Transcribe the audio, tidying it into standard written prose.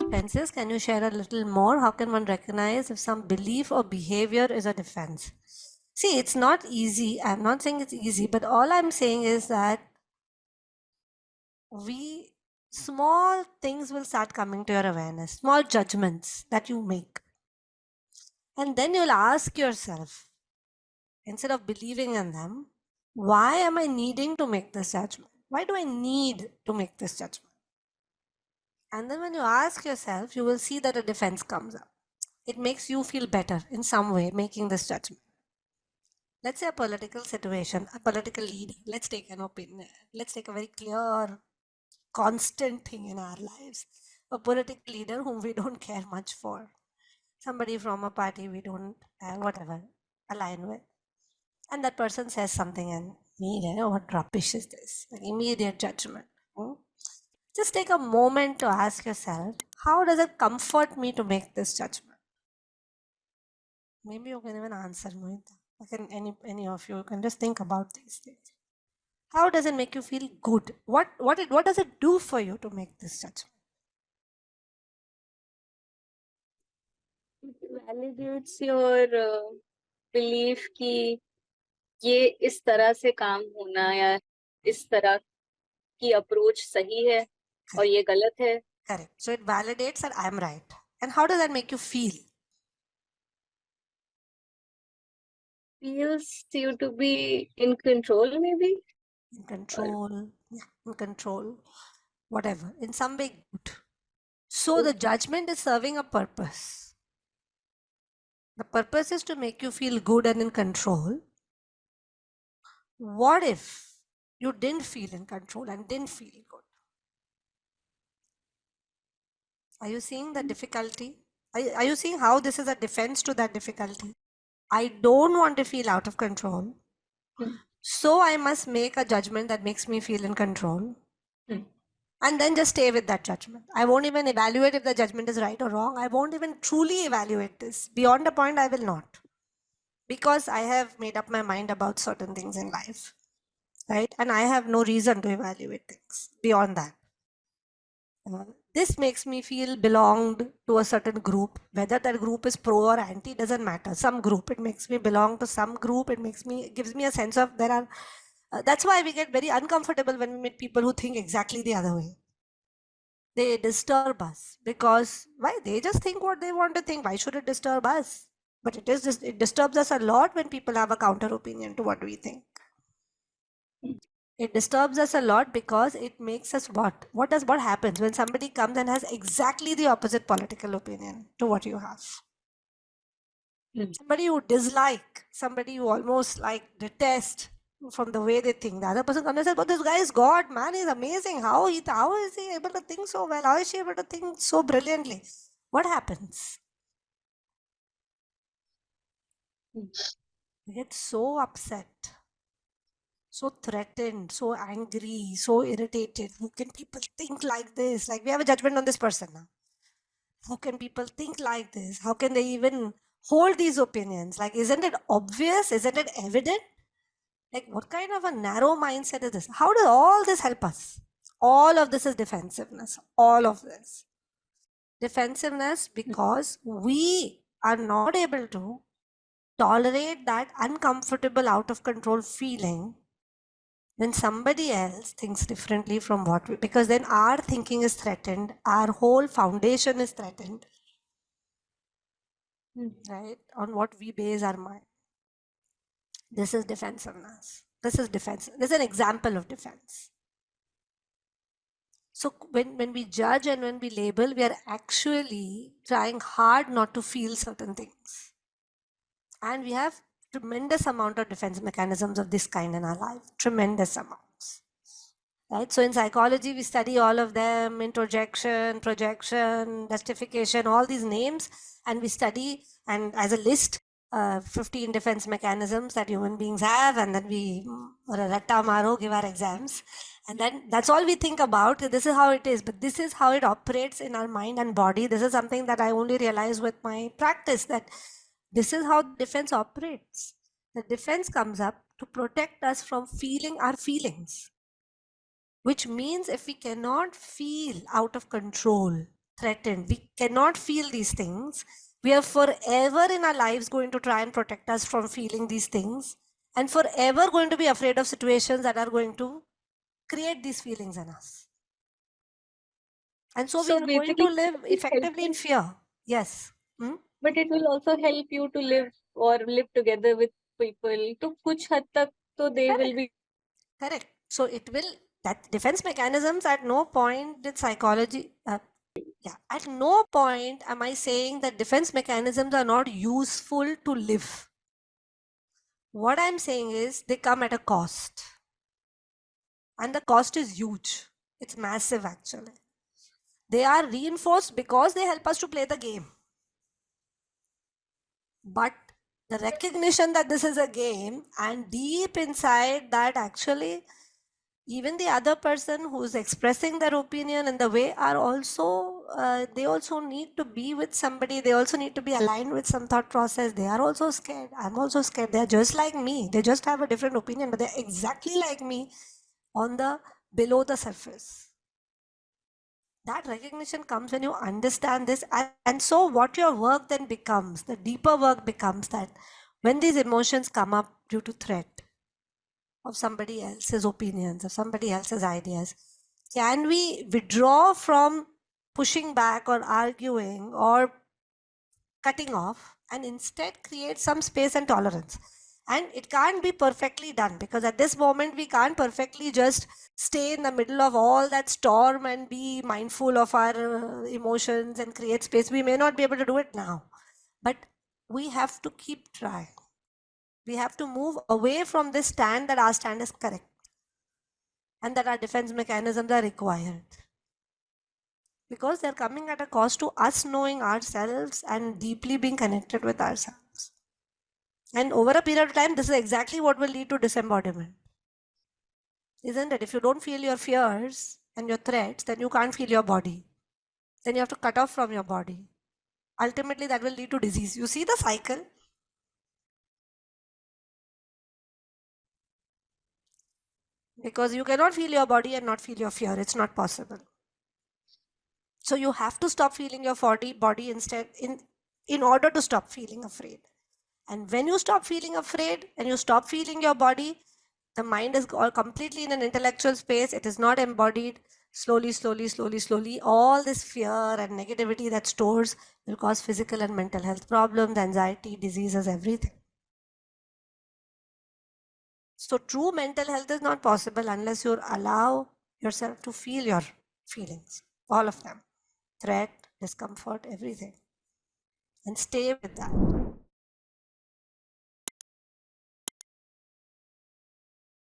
defenses. Can you share a little more? How can one recognize if some belief or behavior is a defense? See, it's not easy. I'm not saying it's easy, but all I'm saying is that small things will start coming to your awareness, small judgments that you make. And then you'll ask yourself, instead of believing in them, why am I needing to make this judgment? Why do I need to make this judgment? And then when you ask yourself, you will see that a defense comes up. It makes you feel better in some way making this judgment. Let's say a political situation, a political leader. Let's take an opinion. Let's take a very clear, constant thing in our lives. A political leader whom we don't care much for. Somebody from a party we don't, whatever, align with. And that person says something and what rubbish is this? Like immediate judgment. Just take a moment to ask yourself, how does it comfort me to make this judgment? Maybe you can even answer, Mohita. Any of you can just think about these things. How does it make you feel good? What does it do for you to make this judgment? It validates your belief कि ये इस तरह से काम होना या इस तरह की अप्रोच सही है और ये गलत है. Correct. So it validates that I am right. And how does that make you feel? Feels you to be in control, maybe. In control, in control, whatever, in some way good. So the judgment is serving a purpose. The purpose is to make you feel good and in control. What if you didn't feel in control and didn't feel good? Are you seeing the difficulty? Are you seeing how this is a defense to that difficulty? I don't want to feel out of control. So I must make a judgment that makes me feel in control. And then just stay with that judgment. I won't even evaluate if the judgment is right or wrong. I won't even truly evaluate this. Beyond a point, I will not. Because I have made up my mind about certain things in life. Right? And I have no reason to evaluate things beyond that. This makes me feel belonged to a certain group. Whether that group is pro or anti doesn't matter. Some group, it makes me belong to some group. It gives me a sense of there are. That's why we get very uncomfortable when we meet people who think exactly the other way. They disturb us because why? They just think what they want to think. Why should it disturb us? But it disturbs us a lot when people have a counter opinion to what we think. It disturbs us a lot because it makes us what? What happens when somebody comes and has exactly the opposite political opinion to what you have? Somebody you dislike, somebody you almost like detest from the way they think. The other person comes and says, but this guy is God, man, he's amazing. How is he able to think so well? How is she able to think so brilliantly? What happens? They get so upset, so threatened, so angry, so irritated. How can people think like this? Like we have a judgment on this person now. How can people think like this? How can they even hold these opinions? Like, isn't it obvious? Isn't it evident? Like, what kind of a narrow mindset is this? How does all this help us? All of this is defensiveness. All of this. Defensiveness because we are not able to tolerate that uncomfortable, out of control feeling when somebody else thinks differently from what we, because then our thinking is threatened, our whole foundation is threatened, right? On what we base our mind. This is defensiveness. This is defense. This is an example of defense. So when we judge and when we label, we are actually trying hard not to feel certain things. And we have tremendous amount of defense mechanisms of this kind in our life. Tremendous amounts. Right? So in psychology, we study all of them, introjection, projection, justification, all these names, and we study, and as a list, 15 defense mechanisms that human beings have, and then we ratta maro, give our exams, and then that's all we think about. This is how it is, but this is how it operates in our mind and body. This is something that I only realize with my practice, that this is how defense operates. The defense comes up to protect us from feeling our feelings. Which means if we cannot feel out of control, threatened. We cannot feel these things. We are forever in our lives going to try and protect us from feeling these things, and forever going to be afraid of situations that are going to create these feelings in us. And so we So are going to basically, live it will help effectively in you, fear. Yes. Hmm? but it will also help you to live or live together with people. To kuch had tak, so they will Correct. be. Correct. So it will, that defense mechanisms, at no point did psychology, yeah, at no point am I saying that defense mechanisms are not useful to live. What I'm saying is they come at a cost. And the cost is huge. It's massive actually. They are reinforced because they help us to play the game. But the recognition that this is a game, and deep inside that actually even the other person who's expressing their opinion in the way are also they also need to be with somebody, they also need to be aligned with some thought process. They are also scared, I'm also scared, they're just like me, they just have a different opinion, but they're exactly like me on the below the surface. That recognition comes when you understand this. And so what your work then becomes, the deeper work becomes that when these emotions come up due to threat of somebody else's opinions, of somebody else's ideas, can we withdraw from pushing back or arguing or cutting off and instead create some space and tolerance? And it can't be perfectly done because at this moment we can't perfectly just stay in the middle of all that storm and be mindful of our emotions and create space. We may not be able to do it now, but we have to keep trying. We have to move away from this stand that our stand is correct and that our defense mechanisms are required, because they're coming at a cost to us knowing ourselves and deeply being connected with ourselves. And over a period of time, this is exactly what will lead to disembodiment, isn't it? If you don't feel your fears and your threats, then you can't feel your body. Then you have to cut off from your body. Ultimately, that will lead to disease. You see the cycle? Because you cannot feel your body and not feel your fear. It's not possible. So you have to stop feeling your body instead in order to stop feeling afraid. And when you stop feeling afraid and you stop feeling your body, the mind is all completely in an intellectual space. It is not embodied. Slowly, slowly, slowly, slowly, all this fear and negativity that stores will cause physical and mental health problems, anxiety, diseases, everything. So true mental health is not possible unless you allow yourself to feel your feelings, all of them, threat, discomfort, everything, and stay with that.